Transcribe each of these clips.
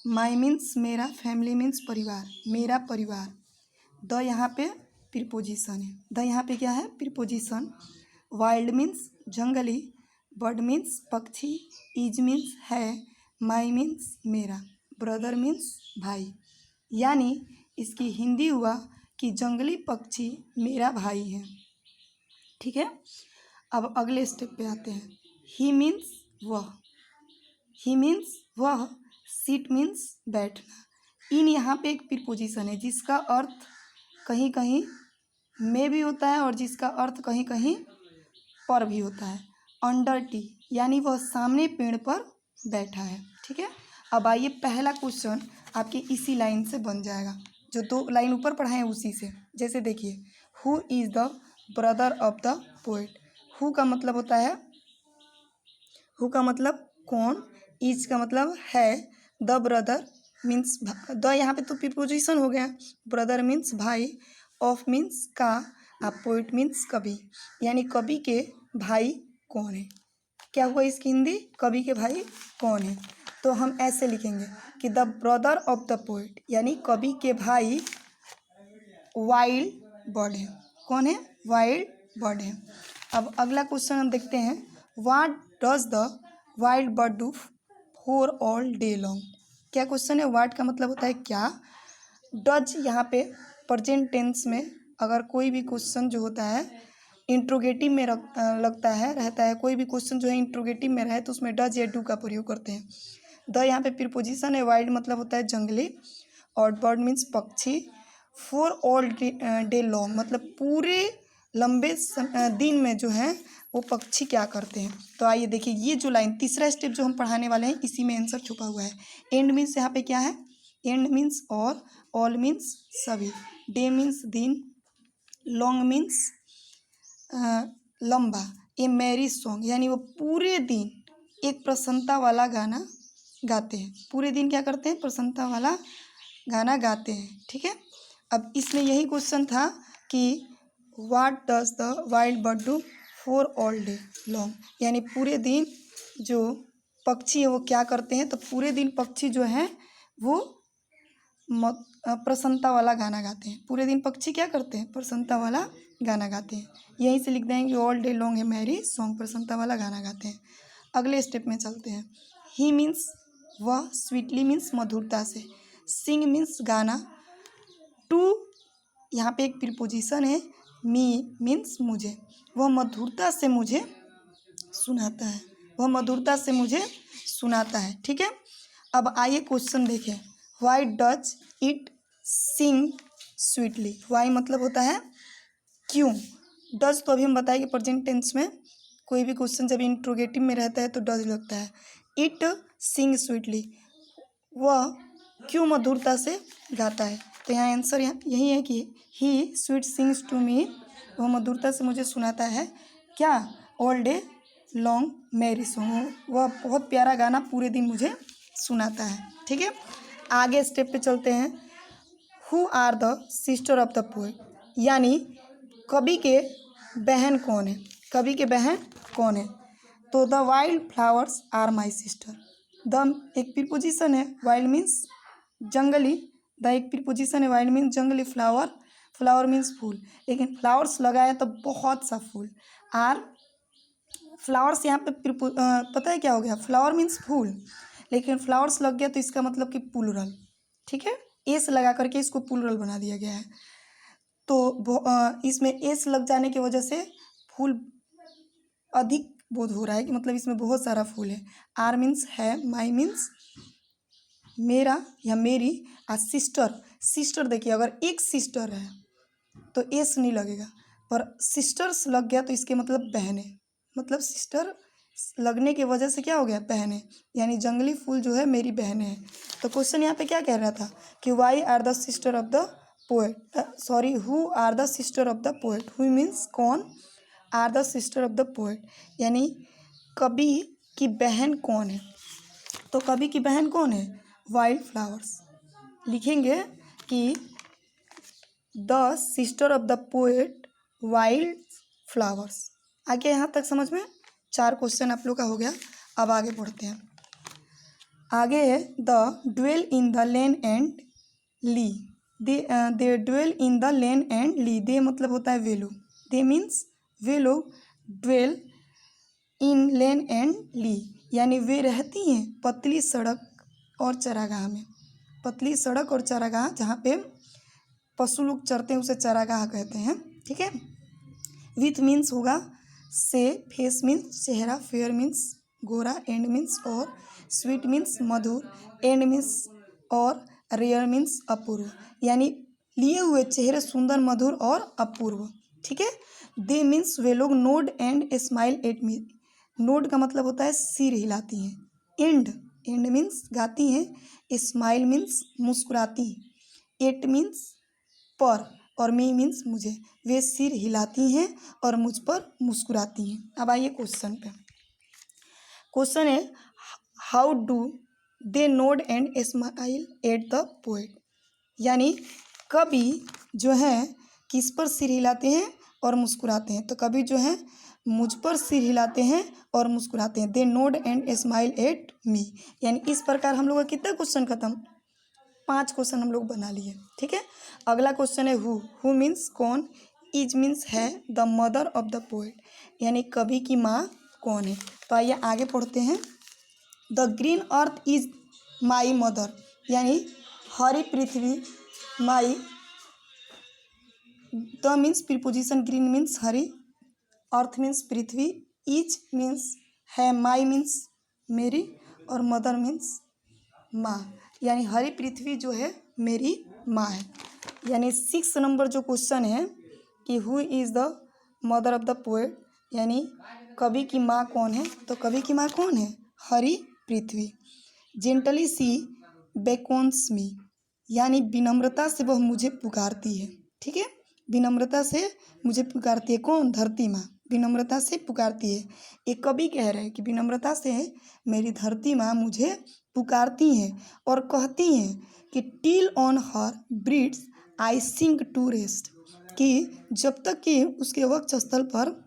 माई means मेरा, family means परिवार, मेरा परिवार। द यहाँ पे प्रीपोजिशन है, द यहाँ पे क्या है प्रीपोजिशन। वाइल्ड मीन्स जंगली, बर्ड मीन्स पक्षी, इज मीन्स है, माई मीन्स मेरा, ब्रदर मीन्स भाई। यानी इसकी हिंदी हुआ कि जंगली पक्षी मेरा भाई है। ठीक है, अब अगले स्टेप पे आते हैं। ही मीन्स वह, ही मीन्स वह, सीट मीन्स बैठना। इन यहाँ पे एक प्रीपोजिशन है जिसका अर्थ कहीं कहीं में भी होता है और जिसका अर्थ कहीं कहीं पर भी होता है। अंडर टी यानी वह सामने पेड़ पर बैठा है। ठीक है, अब आइए पहला क्वेश्चन आपके इसी लाइन से बन जाएगा, जो 2 लाइन ऊपर पढ़ाए हैं उसी से। जैसे देखिए, who is the brother of the poet. Who का मतलब होता है, हु का मतलब कौन, इज का मतलब है, द ब्रदर मीन्स द यहाँ पे तो प्रीपोजिशन हो गया, ब्रदर मीन्स भाई, ऑफ मीन्स का, आप पोइट मीन्स कवि, यानी कवि के भाई कौन है। क्या हुआ इसकी हिंदी, कवि के भाई कौन है। तो हम ऐसे लिखेंगे कि the brother of the poet, यानी कवि के भाई वाइल्ड बर्ड है। कौन है, वाइल्ड बर्ड है। अब अगला क्वेश्चन हम देखते हैं, what does the wild bird do for all day long. क्या क्वेश्चन है, व्हाट का मतलब होता है क्या, डज यहाँ पे प्रेजेंट टेंस में अगर कोई भी क्वेश्चन जो होता है इंट्रोगेटिव में लगता है रहता है, कोई भी क्वेश्चन जो है इंट्रोगेटिव में रहे तो उसमें डज या डू का प्रयोग करते हैं। द यहाँ पे प्रीपोजिशन है, वाइल्ड मतलब होता है जंगली, और बर्ड मीन्स पक्षी, फॉर ऑल डे लॉन्ग मतलब पूरे लंबे दिन में जो है वो पक्षी क्या करते हैं। तो आइए देखिए, ये जो लाइन तीसरा स्टेप जो हम पढ़ाने वाले हैं इसी में आंसर छुपा हुआ है। एंड मीन्स यहाँ पे क्या है, एंड मीन्स और, ऑल मीन्स सभी, डे मीन्स दिन, लॉन्ग मीन्स लंबा, ए मैरी सॉन्ग यानी वो पूरे दिन एक प्रसन्नता वाला गाना गाते हैं। पूरे दिन क्या करते हैं, प्रसन्नता वाला गाना गाते हैं। ठीक है, अब इसमें यही क्वेश्चन था कि what does the wild bird do for all day long, यानी पूरे दिन जो पक्षी है वो क्या करते हैं। तो पूरे दिन पक्षी जो हैं वो प्रसन्नता वाला गाना गाते हैं। पूरे दिन पक्षी क्या करते हैं, प्रसन्नता वाला गाना गाते हैं। यहीं से लिख देंगे ऑल डे लॉन्ग है मैरी सॉन्ग, प्रसन्नता वाला गाना गाते हैं। अगले स्टेप में चलते हैं। ही मीन्स वह, स्वीटली मीन्स मधुरता से, सिंग मीन्स गाना, टू यहाँ पे एक प्रीपोजिशन है, मी मीन्स मुझे, वह मधुरता से मुझे सुनाता है, वह मधुरता से मुझे सुनाता है। ठीक है, अब आइए क्वेश्चन देखें, why does it sing sweetly. Why मतलब होता है क्यों, डज तो अभी हम बताएंगे प्रेजेंट टेंस में कोई भी क्वेश्चन जब इंट्रोगेटिव में रहता है तो डज लगता है। इट सिंग स्वीटली, वह क्यों मधुरता से गाता है। तो यहाँ आंसर यही है कि he sweet sings to me, वह मधुरता से मुझे सुनाता है क्या, all day long merry song, वह बहुत प्यारा गाना पूरे दिन मुझे सुनाता है। ठीक है, आगे स्टेप पे चलते हैं। Who are the sister of the poet, यानी कवि के बहन कौन है, कवि के बहन कौन है। तो the wild flowers are my sister, the एक प्रीपोजिशन है, वाइल्ड मीन्स जंगली, द एक प्रीपोजिशन है, वाइल्ड मीन्स जंगली, फ्लावर, फ्लावर मीन्स फूल, लेकिन फ्लावर्स लगाए तो बहुत सा फूल, आर फ्लावर्स यहाँ पे पता है क्या हो गया, फ्लावर मीन्स फूल, लेकिन फ्लावर्स लग गया तो इसका मतलब कि प्लूरल। ठीक है, एस लगा करके इसको प्लूरल बना दिया गया है। तो इसमें एस लग जाने की वजह से फूल अधिक बोध हो रहा है कि मतलब इसमें बहुत सारा फूल है। आर मीन्स है, माई मीन्स मेरा या मेरी, आ सिस्टर, सिस्टर देखिए अगर एक सिस्टर है तो एस नहीं लगेगा, पर सिस्टर्स लग गया तो इसके मतलब बहन है, मतलब सिस्टर लगने की वजह से क्या हो गया, बहन है, यानी जंगली फूल जो है मेरी बहन है। तो क्वेश्चन यहाँ पे क्या कह रहा था कि why are the sister of the poet, sorry who are the sister of the poet, who means कौन, are the sister of the poet यानी कवि की बहन कौन है। तो कवि की बहन कौन है, वाइल्ड फ्लावर्स। लिखेंगे कि the sister of the poet wild flowers. आगे यहाँ तक समझ में 4 क्वेश्चन आप लोग का हो गया। अब आगे बढ़ते हैं। आगे है the dwell in the lane and lea, they dwell in the lane and lea, they मतलब होता है वे लोग, दे मीन्स वे लोग, dwell in lane and lea यानी वे रहती हैं पतली सड़क और चरागाह में, पतली सड़क और चरागाह जहाँ पे पशु लोग चरते हैं उसे चरागाह कहते हैं, ठीक है। विथ मीन्स होगा से, फेस मीन्स चेहरा, फेयर मीन्स गोरा, एंड मीन्स और, sweet means Madhur, and means और, रेयर मीन्स अपूर्व यानी लिए हुए चेहरे सुंदर, मधुर और अपूर्व, ठीक है। दे मीन्स वे लोग, node and smile at me, node का मतलब होता है सिर हिलाती हैं, एंड, एंड मीन्स गाती हैं, स्माइल मीन्स मुस्कुराती, एट मीन्स पर, और मी मीन्स मुझे, वे सिर हिलाती हैं और मुझ पर मुस्कुराती हैं। अब आइए क्वेश्चन पे। क्वेश्चन है how do they nod and smile at the poet, यानी कभी जो है किस पर सिर हिलाते हैं और मुस्कुराते हैं, तो कभी जो है मुझ पर सिर हिलाते हैं और मुस्कुराते हैं। They nod and smile at me, यानी इस प्रकार हम लोग का कितना क्वेश्चन खत्म, 5 क्वेश्चन हम लोग बना लिए, ठीक है। अगला क्वेश्चन है हु मीन्स कौन, इज मीन्स है, the mother of the poet यानी कवि की माँ कौन है। तो आइए आगे पढ़ते हैं। The green earth is my mother यानी हरी पृथ्वी, my, the means preposition, green means हरी, अर्थ मीन्स पृथ्वी, इज मीन्स है, माई मीन्स मेरी, और मदर मीन्स माँ, यानी हरी पृथ्वी जो है मेरी माँ है। यानी 6 नंबर जो क्वेश्चन है कि who is the mother of the poet यानी कवि की माँ कौन है, तो कवि की माँ कौन है, हरी पृथ्वी। जेंटली सी बेकॉन्स मी यानी विनम्रता से वह मुझे पुकारती है, ठीक है, विनम्रता से मुझे पुकारती है, कौन, धरती माँ विनम्रता से पुकारती है। एक कवि कह रहे हैं कि विनम्रता से मेरी धरती माँ मुझे पुकारती हैं और कहती हैं कि till on her breast I sink to rest, कि जब तक कि उसके वक्षस्थल पर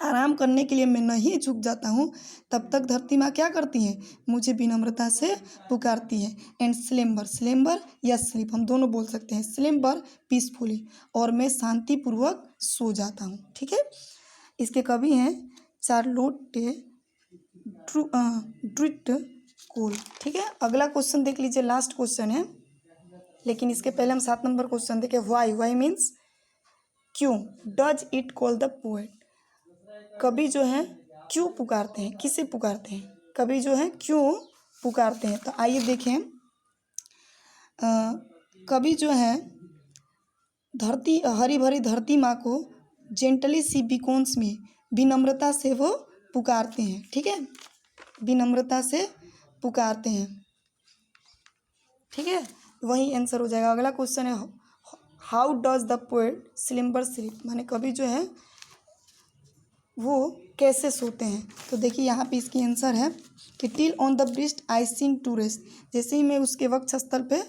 आराम करने के लिए मैं नहीं झुक जाता हूँ तब तक धरती माँ क्या करती हैं, मुझे विनम्रता से पुकारती हैं। एंड स्लेम्बर, स्लेम्बर या स्लीप हम दोनों बोल सकते हैं, स्लेम्बर पीसफुली, और मैं शांतिपूर्वक सो जाता हूँ, ठीक है। इसके कवि हैं चार्लोटे ड्रिट कोल, ठीक है। अगला क्वेश्चन देख लीजिए, लास्ट क्वेश्चन है, लेकिन इसके पहले हम 7 नंबर क्वेश्चन देखें। वाई मीन्स क्यों, does it call the poet, कवि जो है क्यों पुकारते हैं, किसे पुकारते हैं, कवि जो है क्यों पुकारते हैं। तो आइए देखें, कवि जो है धरती, हरी भरी धरती माँ को जेंटली सी बिकॉन्स में, विनम्रता से वो पुकारते हैं, ठीक है, विनम्रता से पुकारते हैं, ठीक है, वही आंसर हो जाएगा। अगला क्वेश्चन है how does the poet sleeper sleep, माने कवि जो है वो कैसे सोते हैं। तो देखिए यहाँ पे इसकी आंसर है कि till on the breast I sink to rest, जैसे ही मैं उसके वक्षस्थल पे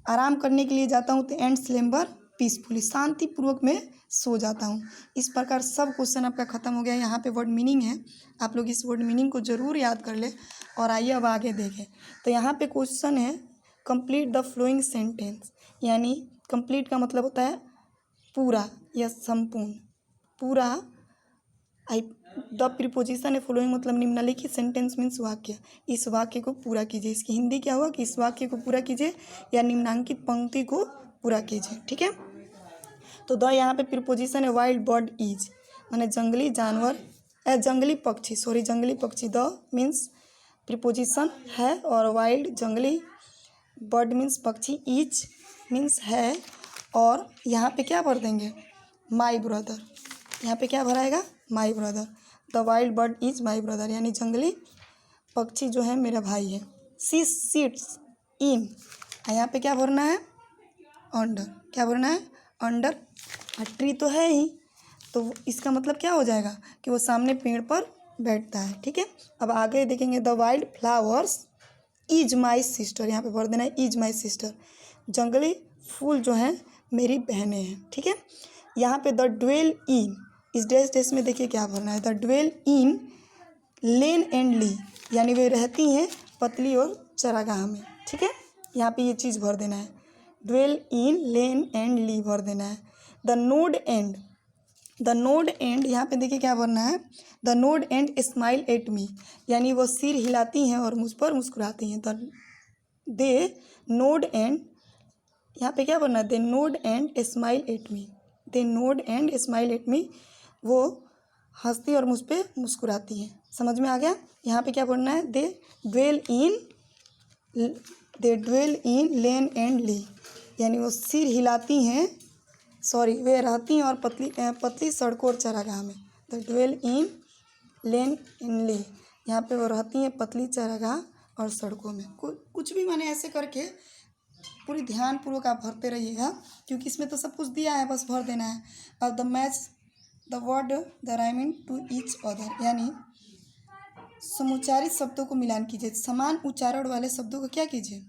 आराम करने के लिए जाता हूँ तो एंड स्लेम्बर पीसफुली, शांतिपूर्वक मैं सो जाता हूँ। इस प्रकार सब क्वेश्चन आपका ख़त्म हो गया। यहाँ पे वर्ड मीनिंग है, आप लोग इस वर्ड मीनिंग को ज़रूर याद कर ले। और आइए अब आगे देखें, तो यहाँ पे क्वेश्चन है कंप्लीट द फ्लोइंग सेंटेंस, यानी कंप्लीट का मतलब होता है पूरा या संपूर्ण, पूरा। आई द प्रीपोजिशन है फॉलोइंग मतलब निम्नलिखित, सेंटेंस मीन्स वाक्य, इस वाक्य को पूरा कीजिए। इसकी हिंदी क्या हुआ कि इस वाक्य को पूरा कीजिए या निम्नांकित पंक्ति को पूरा कीजिए, ठीक है। तो द यहाँ पे प्रीपोजिशन है वाइल्ड बर्ड इज, माने जंगली जानवर, जंगली पक्षी, सॉरी जंगली पक्षी, द मीन्स प्रीपोजिशन है और वाइल्ड जंगली, बर्ड मीन्स पक्षी, इज मीन्स है, और यहाँ पे क्या भर देंगे, माई ब्रदर, यहाँ पे क्या भराएगा, my brother, the wild bird is my brother, यानी जंगली पक्षी जो है मेरा भाई है। सी सिट्स इन, यहाँ पे क्या भरना है, अंडर, क्या भरना है, अंडर, ट्री तो है ही, तो इसका मतलब क्या हो जाएगा कि वो सामने पेड़ पर बैठता है, ठीक है। अब आगे देखेंगे, the wild flowers is my sister, यहाँ पे भर देना है इज माई सिस्टर, जंगली फूल जो हैं मेरी बहनें हैं, ठीक है। यहाँ पे द ड्वेल इन, इस डैश डैश में देखिए क्या भरना है, the dwell in lane and lea, यानी वे रहती हैं पतली और चरागाह में, ठीक है। यहाँ पे ये चीज़ भर देना है, ड्वेल इन लेन एंड ली भर देना है। द नोड एंड यहाँ पे देखिए क्या भरना है, the node and smile at me, यानी वो सिर हिलाती हैं और मुझ पर मुस्कुराती हैं। दे नोड एंड, यहाँ पे क्या भरना है, they nod and smile at me, they nod and smile at me, वो हंसती और मुझ पे मुस्कुराती हैं। समझ में आ गया। यहाँ पे क्या भरना है, दे dwell in lane and lea, यानी वो सिर हिलाती हैं, वे रहती हैं और पतली सड़कों और चरागाह में। द ड्वेल इन लेन इन ली, यहाँ पे वो रहती हैं पतली चरागाह और सड़कों में। कुछ भी मैंने ऐसे करके पूरी ध्यानपूर्वक आप भरते रहिएगा, क्योंकि इसमें तो सब कुछ दिया है, बस भर देना है। अब the word the rhyming to each other, यानी समुच्चारित शब्दों को मिलान कीजिए। समान उच्चारण वाले शब्दों को क्या कीजिए,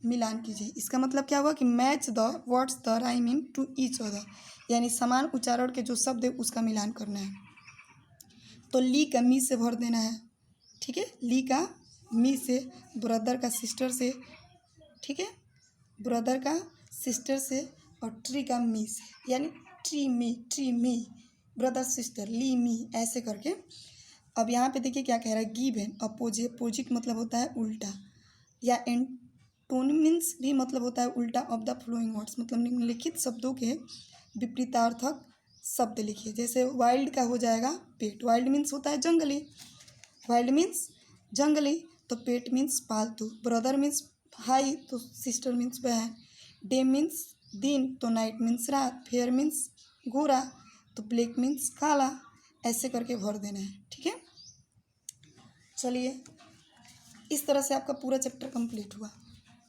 मिलान कीजिए। इसका मतलब क्या हुआ कि match the words the rhyming to each other, यानी समान उच्चारण के जो शब्द है उसका मिलान करना है। तो ली का मी से भर देना है, ठीक है। ली का मी से, ब्रदर का सिस्टर से, ठीक है, ब्रदर का सिस्टर से, और ट्री का मी से, यानी ट्री मी ब्रदर सिस्टर, ली मी, ऐसे करके। अब यहाँ पे देखिए क्या कह रहा है, गिव एन अपोजिट मतलब होता है उल्टा, या एंटोनिम्स भी मतलब होता है उल्टा ऑफ द फ्लोइंग वर्ड्स, मतलब निम्नलिखित शब्दों के विपरीतार्थक शब्द लिखिए। जैसे वाइल्ड का हो जाएगा पेट, वाइल्ड मीन्स होता है जंगली, वाइल्ड मीन्स जंगली, तो पेट मीन्स पालतू, ब्रदर मीन्स भाई, तो सिस्टर मीन्स बहन, डे मीन्स दिन, तो नाइट मीन्स रात, फेयर मीन्स गोरा, तो ब्लैक मीन्स काला, ऐसे करके भर देना है, ठीक है। चलिए, इस तरह से आपका पूरा चैप्टर कंप्लीट हुआ।